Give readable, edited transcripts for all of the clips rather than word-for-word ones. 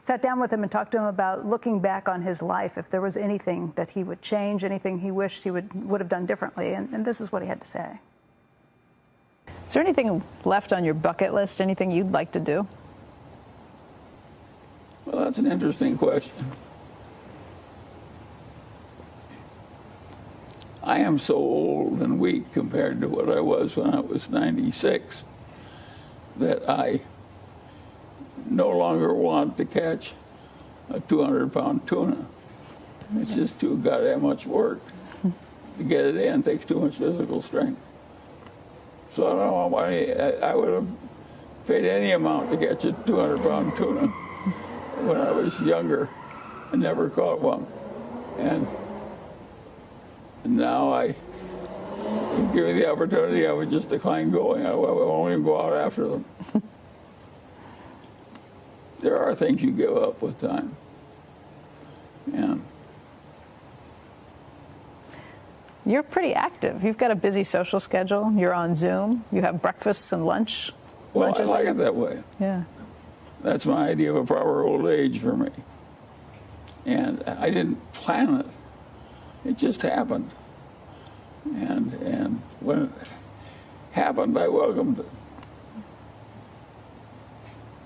sat down with him and talked to him about looking back on his life, if there was anything that he would change, anything he wished he would have done differently. And this is what he had to say. Is there anything left on your bucket list, anything you'd like to do? Well, that's an interesting question. I am so old and weak compared to what I was when I was 96 that I no longer want to catch a 200-pound tuna. It's just too goddamn much work. To get it in takes too much physical strength. So I don't know why I would have paid any amount to catch a 200-pound tuna when I was younger and never caught one. And now if give me the opportunity, I would just decline going. I won't even go out after them. There are things you give up with time. And you're pretty active. You've got a busy social schedule. You're on Zoom. You have breakfasts and lunch. Well, I like it that way. Yeah. That's my idea of a proper old age for me. And I didn't plan it. It just happened. And when it happened, I welcomed it.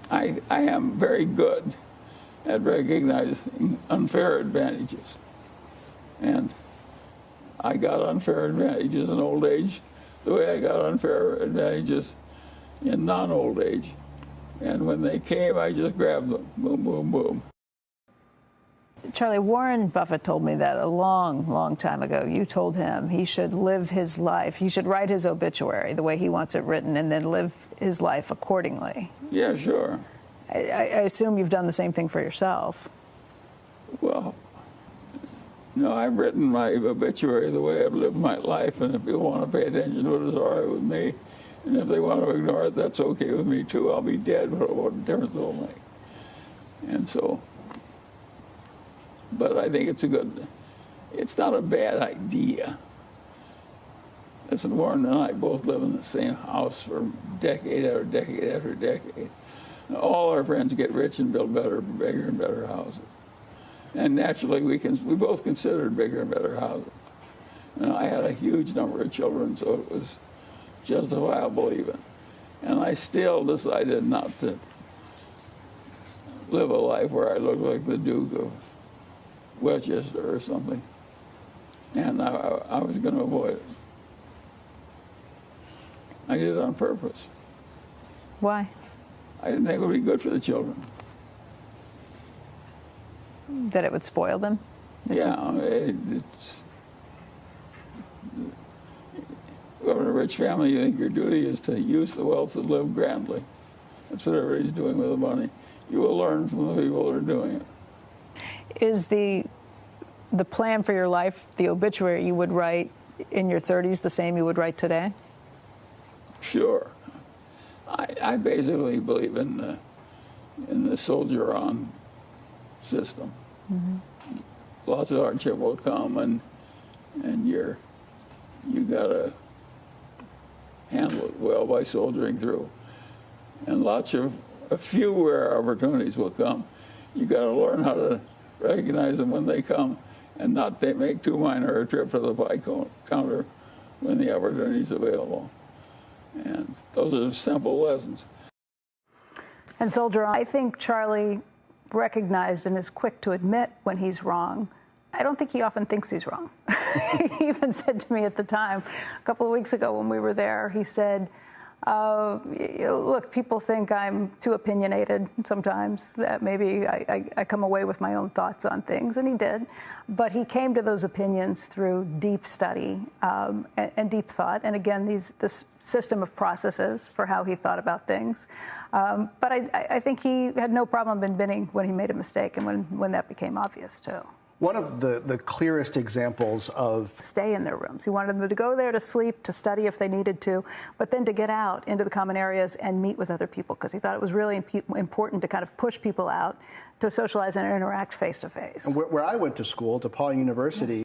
I am very good at recognizing unfair advantages. And I got unfair advantages in old age the way I got unfair advantages in non-old age. And when they came, I just grabbed them. Boom, boom, boom. Charlie, Warren Buffett told me that a long, long time ago. You told him he should live his life. He should write his obituary the way he wants it written and then live his life accordingly. Yeah, sure. I assume you've done the same thing for yourself. Well, no, I've written my obituary the way I've lived my life, and if people want to pay attention to it, it's all right with me. And if they want to ignore it, that's okay with me, too. I'll be dead, but what difference will it make? And so, but I think it's not a bad idea. Listen, Warren and I both live in the same house for decade after decade after decade. All our friends get rich and build better, bigger and better houses. And naturally, we both considered bigger and better houses. And I had a huge number of children, so it was justifiable even. And I still decided not to live a life where I looked like the Duke of Westchester or something. And I was going to avoid it. I did it on purpose. Why? I didn't think it would be good for the children. That it would spoil them? Yeah, it's. If in a rich family, you think your duty is to use the wealth to live grandly. That's what everybody's doing with the money. You will learn from the people that are doing it. Is the plan for your life, the obituary you would write in your 30s, the same you would write today? Sure. I basically believe in the soldier-on system. Mm-hmm. Lots of hardship will come, and you gotta handle it well by soldiering through. And a few rare opportunities will come. You gotta learn how to recognize them when they come, and not make too minor a trip to the pie counter when the opportunity is available. And those are simple lessons. And Soldier, I think Charlie recognized and is quick to admit when he's wrong. I don't think he often thinks he's wrong. He even said to me at the time, a couple of weeks ago when we were there, he said, look, people think I'm too opinionated sometimes, that maybe I come away with my own thoughts on things, and he did. But he came to those opinions through deep study and deep thought, and again, this system of processes for how he thought about things. But I think he had no problem admitting when he made a mistake and when that became obvious, too. One of the clearest examples of stay in their rooms. He wanted them to go there to sleep, to study if they needed to, but then to get out into the common areas and meet with other people, because he thought it was really important to kind of push people out to socialize and interact face to face. Where I went to school, DePaul University,